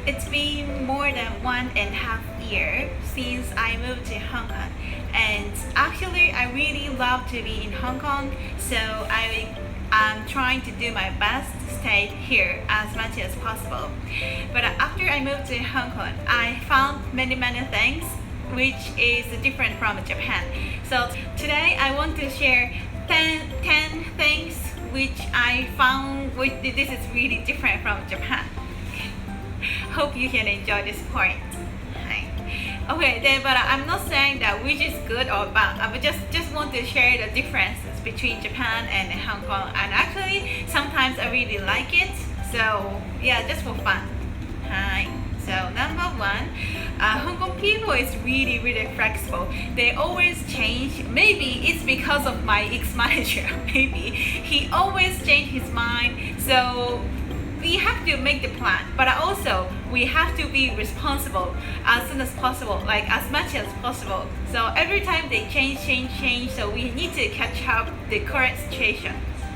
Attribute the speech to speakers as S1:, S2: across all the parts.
S1: It's been more than 1.5 years since I moved to Hong Kong, and actually I really love to be in Hong Kong, so I'm trying to do my best to stay here as much as possible. But after I moved to Hong Kong, I found many things which is different from Japan. So today I want to share 10 things which I found which this is really different from Japan. Hope you can enjoy this point. Okay, then, but I'm not saying that which is good or bad. I just want to share the differences between Japan and Hong Kong. And actually, sometimes I really like it. So yeah, just for fun. Hi. So number one, Hong Kong people is really flexible. They always change. Maybe it's because of my ex-manager. Maybe he always change his mind. So we have to make the plan, but also we have to be responsible as soon as possible, like as much as possible. So every time they change, so we need to catch up the current situation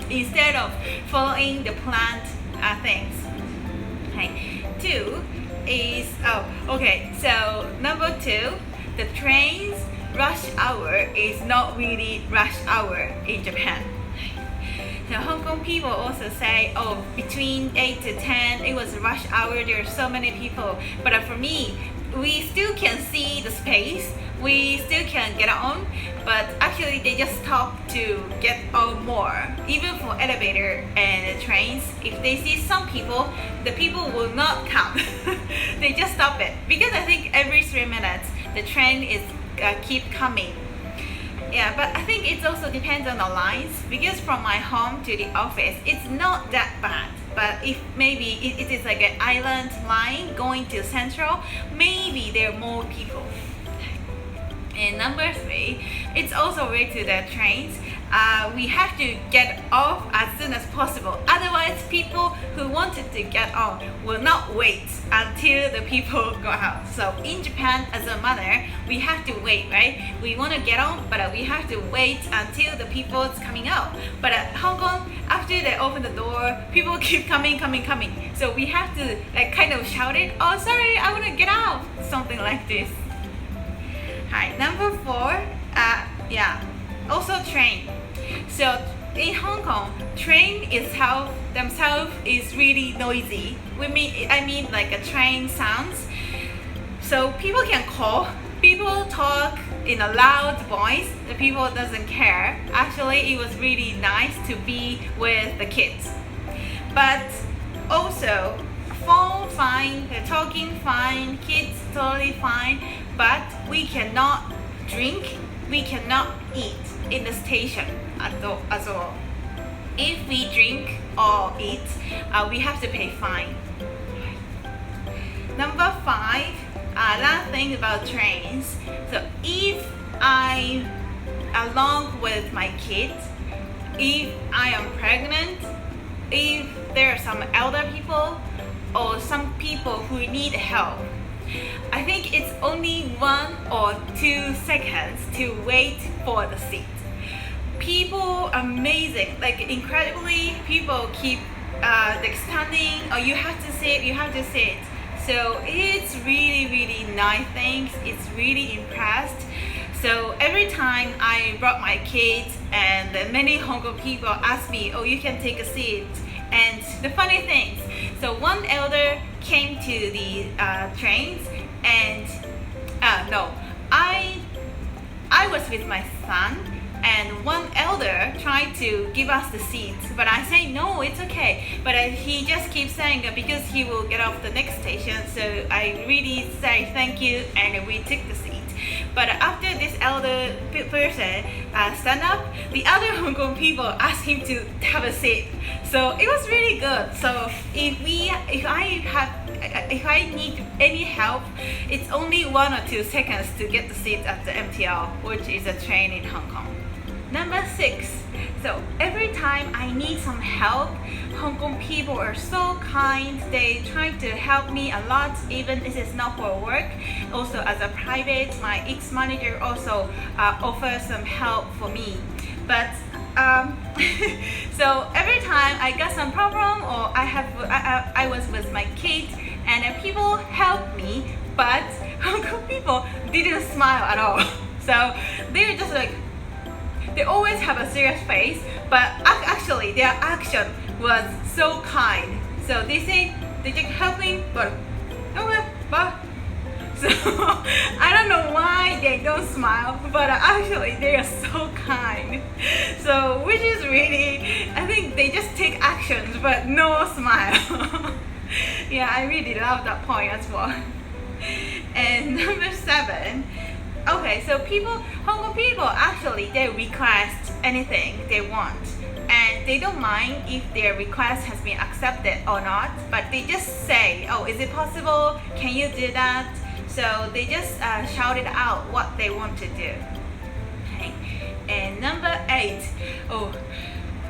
S1: instead of following the planned things. Okay. Two is so number two, the trains rush hour is not really rush hour in Japan. The Hong Kong people also say, oh, between 8 to 10, it was rush hour, there are so many people. But for me, we still can see the space, we still can get on, but actually they just stop to get on more. Even for elevator and trains, if they see some people, the people will not come. They just stop it. Because I think every 3 minutes, the train is keep coming. Yeah, but I think it also depends on the lines, because from my home to the office, it's not that bad. But if maybe it is like an island line going to Central, maybe there are more people. And number three, it's also related to the trains. We have to get off as soon as possible. Otherwise, people who wanted to get on will not wait until the people go out. So in Japan, as a mother, we have to wait, right? We want to get on, but we have to wait until the people is coming out. But at Hong Kong, after they open the door, people keep coming. So we have to like kind of shout it, oh sorry, I want to get out, something like this. Hi, number four, also train. So in Hong Kong, train itself themselves is really noisy. I mean like a train sounds. So people can call, people talk in a loud voice, the people doesn't care. Actually, it was really nice to be with the kids. But also, phone fine, the talking fine, kids totally fine, but we cannot drink, we cannot eat in the station as well. If we drink or eat, we have to pay fine. Number five, last thing about trains. So if I along with my kids, if I am pregnant, if there are some elder people or some people who need help, I think it's only 1 or 2 seconds to wait for the seat. People amazing, like incredibly, people keep like standing, or you have to sit. So it's really nice things. It's really impressed. So every time I brought my kids, and many Hong Kong people ask me, oh, you can take a seat. And the funny things, so one elder came to the trains, and I was with my son, and one elder tried to give us the seats, but I say no, it's okay. But he just keeps saying because he will get off the next station, so I really say thank you, and we took the seat. But after this elder person stand up, the other Hong Kong people asked him to have a seat. So it was really good. So if I need any help, it's only 1 or 2 seconds to get the seat at the MTR, which is a train in Hong Kong. Number 6, so every time I need some help, Hong Kong people are so kind. They try to help me a lot, even if it's not for work. Also as a private, my ex-manager also offers some help for me. But so every time I got some problem, or I was with my kids and people helped me, but Hong Kong people didn't smile at all. So they're just like, they always have a serious face, but actually their action was so kind. So they say they just helping, but okay, bye. So I don't know why they don't smile, but actually they are so kind. So which is really, I think they just take actions but no smile. Yeah, I really love that point as well. And number 7. Okay, so Hong Kong people actually they request anything they want, and they don't mind if their request has been accepted or not, but they just say, oh, is it possible? Can you do that? So they just shout it out what they want to do. Okay. And number 8. Oh,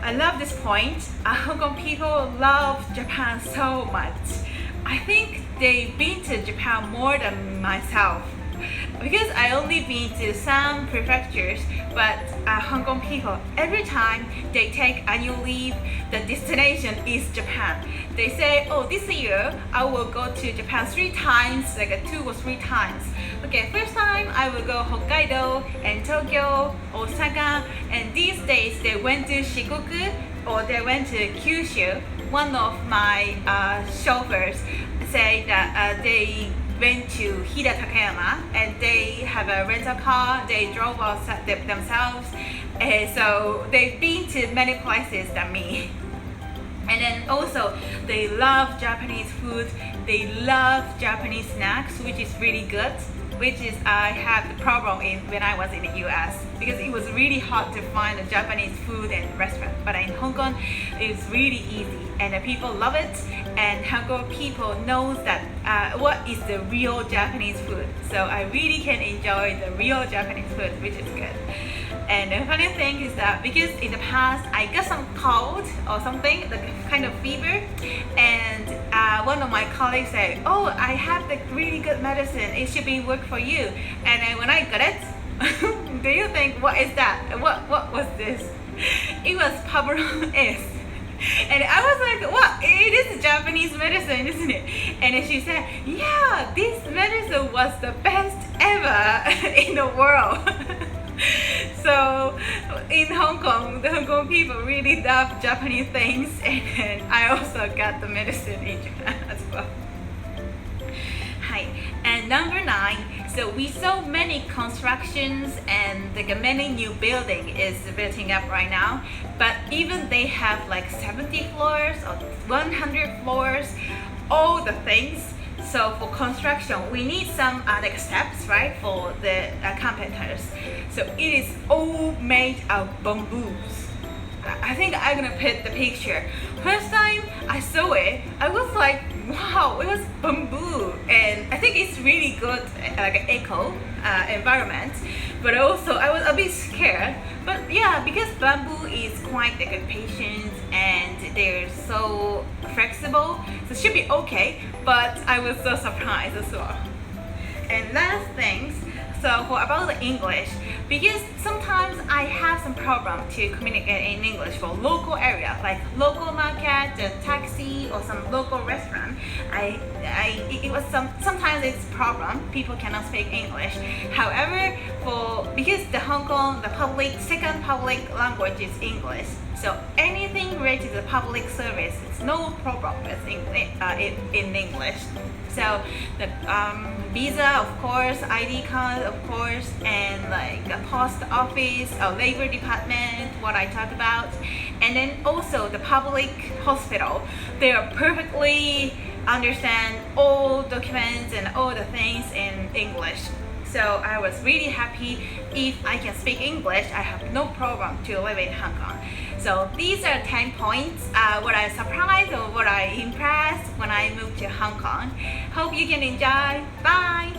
S1: I love this point. Hong Kong people love Japan so much. I think they've been to Japan more than myself, because I only been to some prefectures, but Hong Kong people, every time they take annual leave, the destination is Japan. They say, oh, this year I will go to Japan 3 times, like 2 or 3 times. Okay, first time I will go Hokkaido and Tokyo, Osaka, and these days they went to Shikoku or they went to Kyushu. One of my chauffeurs say that they went to Hida Takayama and they have a rental car, they drove themselves, so they've been to many places than me. And then also they love Japanese food, they love Japanese snacks, which is really good, which is I had the problem in when I was in the US, because it was really hard to find a Japanese food and restaurant, but in Hong Kong it's really easy and the people love it, and Hong Kong people knows that what is the real Japanese food, so I really can enjoy the real Japanese food, which is good. And the funny thing is that because in the past I got some cold or something, like kind of fever, and one of my colleagues said, oh, I have the really good medicine, it should be work for you. And then when I got it, do you think what is that? What was this? It was Pabron-S. And I was like, what? It is Japanese medicine, isn't it? And then she said, yeah, this medicine was the best ever in the world. So in Hong Kong, the Hong Kong people really love Japanese things, and I also got the medicine in Japan as well. Hi. And number 9, so we saw many constructions and like many new building is building up right now, but even they have like 70 floors or 100 floors, all the things. So for construction, we need some like steps, right, for the carpenters. So it is all made of bamboos. I think I'm gonna put the picture. First time I saw it, I was like, wow, it was bamboo, and I think it's really good, like eco environment. But also I was a bit scared. But yeah, because bamboo is quite like a patient and they're so flexible, so it should be okay. But I was so surprised as well. And last things, so for about the English, because sometimes I have some problem to communicate in English for local area, like local market, a taxi, or some local restaurant. It was sometimes it's problem. People cannot speak English. However, because the Hong Kong, the second public language is English. So anything related to public service, it's no problem with in English. So the visa, of course, ID card, of course, and like a post office, a labor department, what I talked about, and then also the public hospital. They are perfectly understand all documents and all the things in English. So I was really happy. If I can speak English, I have no problem to live in Hong Kong. So these are 10 points, what I surprised or what I impressed when I moved to Hong Kong. Hope you can enjoy. Bye!